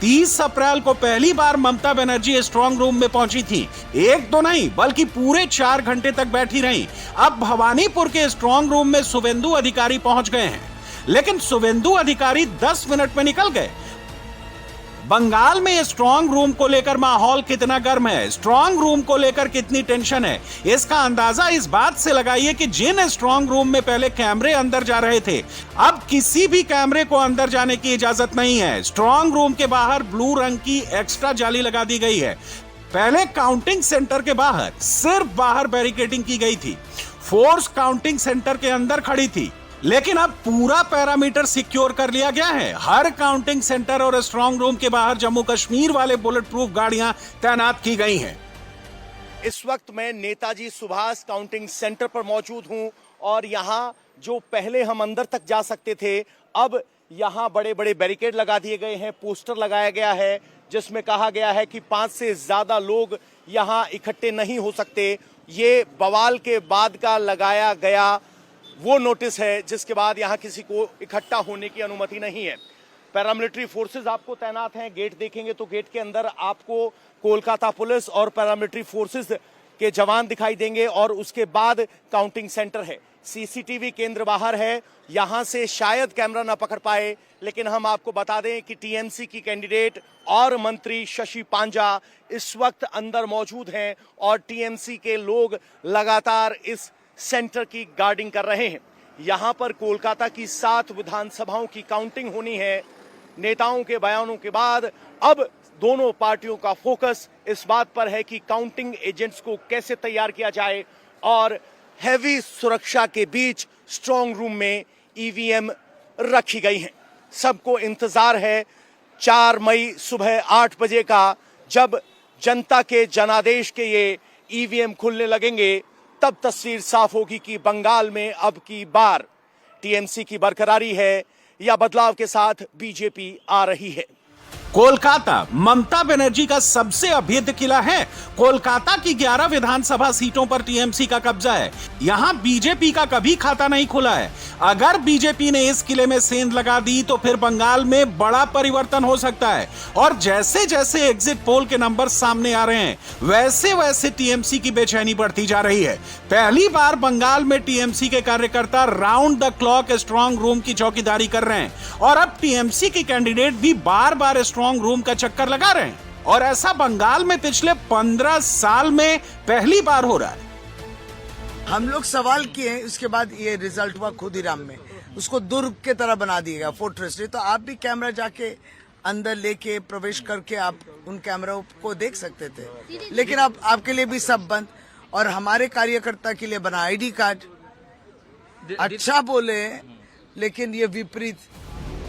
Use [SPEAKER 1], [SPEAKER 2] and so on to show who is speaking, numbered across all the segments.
[SPEAKER 1] 30 अप्रैल को पहली बार Mamata Banerjee strong room में पहुंची थी। एक तो नहीं बल्कि पूरे 4 घंटे तक बैठी रहीं। अब भवानीपुर के स्ट्रांग रूम में शुभेंदु अधिकारी पहुंच गए हैं, लेकिन शुभेंदु अधिकारी 10 मिनट में निकल गए। बंगाल में स्ट्रांग रूम को लेकर माहौल कितना गर्म है, स्ट्रांग रूम को लेकर कितनी टेंशन है, इसका अंदाजा इस बात से लगाइए कि जिन स्ट्रांग रूम में पहले कैमरे अंदर जा रहे थे, अब किसी भी कैमरे को अंदर जाने की इजाजत नहीं है। स्ट्रांग रूम के बाहर ब्लू रंग की एक्स्ट्रा जाली लगा दी गई है। पहले काउंटिंग सेंटर के बाहर सिर्फ बाहर बैरिकेडिंग की गई थी, फोर्स काउंटिंग सेंटर के अंदर खड़ी थी, लेकिन अब पूरा पैरामीटर सिक्योर कर लिया गया है। हर काउंटिंग सेंटर और स्ट्रांग रूम के बाहर जम्मू कश्मीर वाले बुलेट प्रूफ गाड़ियां तैनात की गई हैं।
[SPEAKER 2] इस वक्त मैं नेताजी सुभाष काउंटिंग सेंटर पर मौजूद हूं और यहां जो पहले हम अंदर तक जा सकते थे, अब यहां बड़े बड़े बैरिकेड लगा दिए गए हैं, पोस्टर लगाया गया है जिसमें कहा गया है कि 5 से ज्यादा लोग यहां इकट्ठे नहीं हो सकते। ये बवाल के बाद का लगाया गया वो नोटिस है जिसके बाद यहां किसी को इकट्ठा होने की अनुमति नहीं है। पैरामिलिट्री फोर्सेस आपको तैनात हैं। गेट देखेंगे तो गेट के अंदर आपको कोलकाता पुलिस और पैरामिलिट्री फोर्सेस के जवान दिखाई देंगे और उसके बाद काउंटिंग सेंटर है। सीसीटीवी केंद्र बाहर है, यहां से शायद कैमरा ना पकड़ पाए, लेकिन हम आपको बता दें कि टीएमसी की कैंडिडेट और मंत्री शशि पांजा इस वक्त अंदर मौजूद हैं और टीएमसी के लोग लगातार इस सेंटर की गार्डिंग कर रहे हैं। यहां पर कोलकाता की 7 विधानसभाओं की काउंटिंग होनी है। नेताओं के बयानों के बाद अब दोनों पार्टियों का फोकस इस बात पर है कि काउंटिंग एजेंट्स को कैसे तैयार किया जाए और हैवी सुरक्षा के बीच स्ट्रांग रूम में ईवीएम रखी गई हैं। सबको इंतजार है 4 मई सुबह 8 बजे का, जब जनता के जनादेश के ये ईवीएम खुलने लगेंगे, तब तस्वीर साफ होगी कि बंगाल में अब की बार टीएमसी की बरकरारी है या बदलाव के साथ बीजेपी आ रही है।
[SPEAKER 1] कोलकाता ममता बनर्जी का सबसे अभेद्य किला है। कोलकाता की 11 विधानसभा सीटों पर टीएमसी का कब्जा है। यहां बीजेपी का कभी खाता नहीं खुला है। अगर बीजेपी ने इस किले में सेंध लगा दी तो फिर बंगाल में बड़ा परिवर्तन हो सकता है। और जैसे जैसे एग्जिट पोल के नंबर सामने आ रहे हैं, वैसे वैसे टीएमसी की बेचैनी बढ़ती जा रही है। पहली बार बंगाल में टीएमसी के कार्यकर्ता round the clock strong room की चौकीदारी कर रहे हैं और अब टीएमसी के कैंडिडेट भी बार बार स्ट्रांग रूम का चक्कर लगा रहे हैं। और ऐसा बंगाल में पिछले 15 साल में पहली बार हो रहा है।
[SPEAKER 3] हम लोग सवाल किए, उसके बाद ये रिजल्ट हुआ खुदीराम में, उसको दुर्ग के तरह बना दिया फोर्ट्रेस। तो आप भी कैमरा जाके अंदर लेके प्रवेश करके आप उन कैमरों को देख सकते थे, लेकिन अब आपके लिए भी सब बंद। और हमारे कार्यकर्ता के लिए बना आईडी कार्ड। अच्छा बोले, लेकिन ये विपरीत।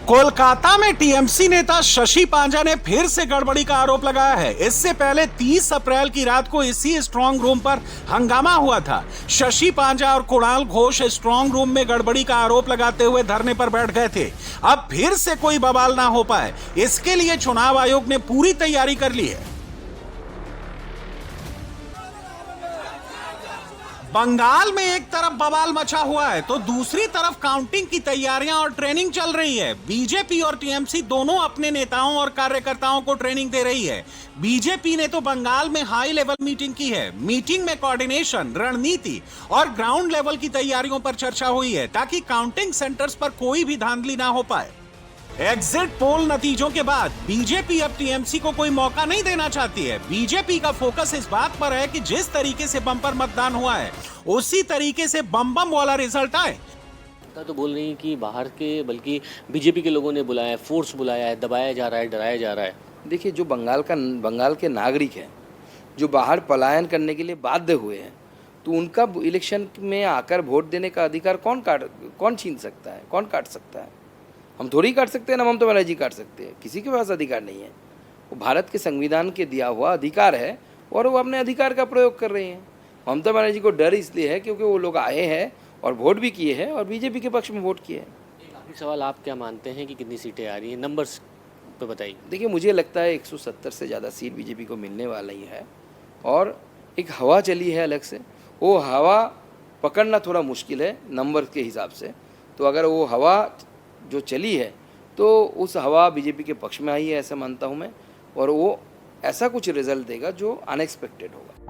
[SPEAKER 1] कोलकाता में टीएमसी नेता शशि पांजा ने फिर से गड़बड़ी का आरोप लगाया है। इससे पहले 30 अप्रैल की रात को इसी स्ट्रांग रूम पर हंगामा हुआ था। शशि पांजा और कुणाल घोष स्ट्रांग रूम में गड़बड़ी का आरोप लगाते हुए धरने पर बैठ गए थे। अब फिर से कोई बवाल ना हो पाए, इसके लिए चुनाव आयोग ने पूरी तैयारी कर ली है। बंगाल में एक तरफ बवाल मचा हुआ है तो दूसरी तरफ काउंटिंग की तैयारियां और ट्रेनिंग चल रही है। बीजेपी और टीएमसी दोनों अपने नेताओं और कार्यकर्ताओं को ट्रेनिंग दे रही है। बीजेपी ने तो बंगाल में हाई लेवल मीटिंग की है। मीटिंग में कोऑर्डिनेशन, रणनीति और ग्राउंड लेवल की तैयारियों पर चर्चा हुई है ताकि काउंटिंग सेंटर्स पर कोई भी धांधली ना हो पाए। एग्जिट पोल नतीजों के बाद बीजेपी अब टीएमसी को कोई मौका नहीं देना चाहती है। बीजेपी का फोकस इस बात पर है कि जिस तरीके से बम्पर मतदान हुआ है, उसी तरीके से बम बम वाला रिजल्ट आए।
[SPEAKER 4] तो बोल रही है कि बाहर के बल्कि बीजेपी के लोगों ने बुलाया है, फोर्स बुलाया है, दबाया जा रहा है, डराया जा रहा है।
[SPEAKER 5] देखिए, जो बंगाल के नागरिक हैं, जो बाहर पलायन करने के लिए बाध्य हुए हैं, तो उनका इलेक्शन में आकर वोट देने का अधिकार कौन छीन सकता है, कौन काट सकता है? हम थोड़ी काट सकते हैं ना ममता बनर्जी काट सकते हैं। किसी के पास अधिकार नहीं है। वो भारत के संविधान के दिया हुआ अधिकार है और वो अपने अधिकार का प्रयोग कर रहे हैं। ममता बनर्जी को डर इसलिए है क्योंकि वो लोग आए हैं और वोट भी किए हैं और बीजेपी के पक्ष में वोट किए हैं।
[SPEAKER 4] आखिरी सवाल, आप क्या मानते हैं कि कितनी सीटें आ रही हैं? नंबर्स पे बताइए।
[SPEAKER 5] देखिए, मुझे लगता है 170 से ज़्यादा सीट बीजेपी को मिलने वाला ही है और एक हवा चली है अलग से। वो हवा पकड़ना थोड़ा मुश्किल है नंबर के हिसाब से। तो अगर वो हवा जो चली है तो उस हवा बीजेपी के पक्ष में आई है ऐसा मानता हूँ मैं, और वो ऐसा कुछ रिजल्ट देगा जो अनएक्सपेक्टेड होगा।